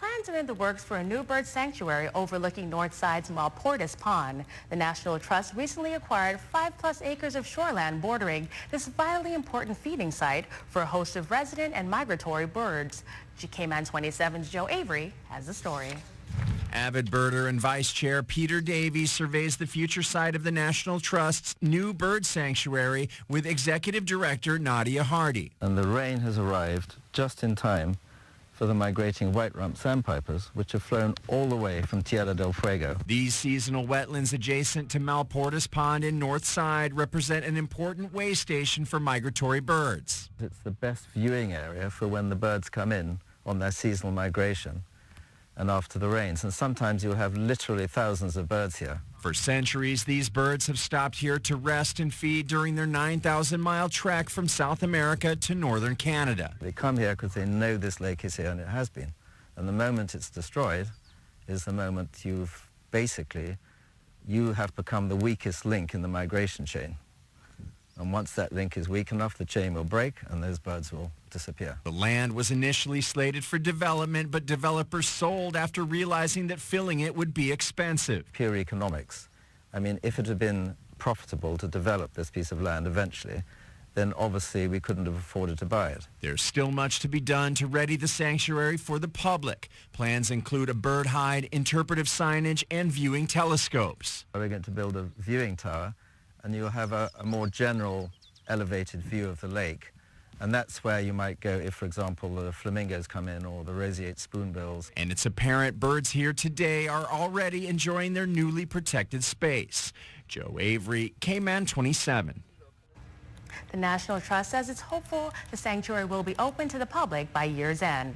plans are in the works for a new bird sanctuary overlooking Northside's Malportas pond. The National Trust recently acquired 5+ acres of shoreland bordering this vitally important feeding site for a host of resident and migratory birds. KMAN 27's Joe Avery has the story. Avid birder and Vice Chair Peter Davey surveys the future site of the National Trust's new bird sanctuary with Executive Director Nadia Hardie. And the rain has arrived just in time for the migrating white-rumped sandpipers, which have flown all the way from Tierra del Fuego. These seasonal wetlands adjacent to Malportas Pond in Northside represent an important way station for migratory birds. It's the best viewing area for when the birds come in on their seasonal migration and after the rains, and sometimes you'll have literally thousands of birds here. For centuries, these birds have stopped here to rest and feed during their 9,000-mile trek from South America to northern Canada. They come here because they know this lake is here, and it has been. And the moment it's destroyed is the moment you have become the weakest link in the migration chain. And once that link is weak enough, the chain will break and those birds will disappear. The land was initially slated for development, but developers sold after realizing that filling it would be expensive. Pure economics. I mean, if it had been profitable to develop this piece of land eventually, then obviously we couldn't have afforded to buy it. There's still much to be done to ready the sanctuary for the public. Plans include a bird hide, interpretive signage, and viewing telescopes. We're going to build a viewing tower, and you'll have a more general elevated view of the lake. And that's where you might go if, for example, the flamingos come in or the roseate spoonbills. And it's apparent birds here today are already enjoying their newly protected space. Joe Avery, KMAN 27. The National Trust says it's hopeful the sanctuary will be open to the public by year's end.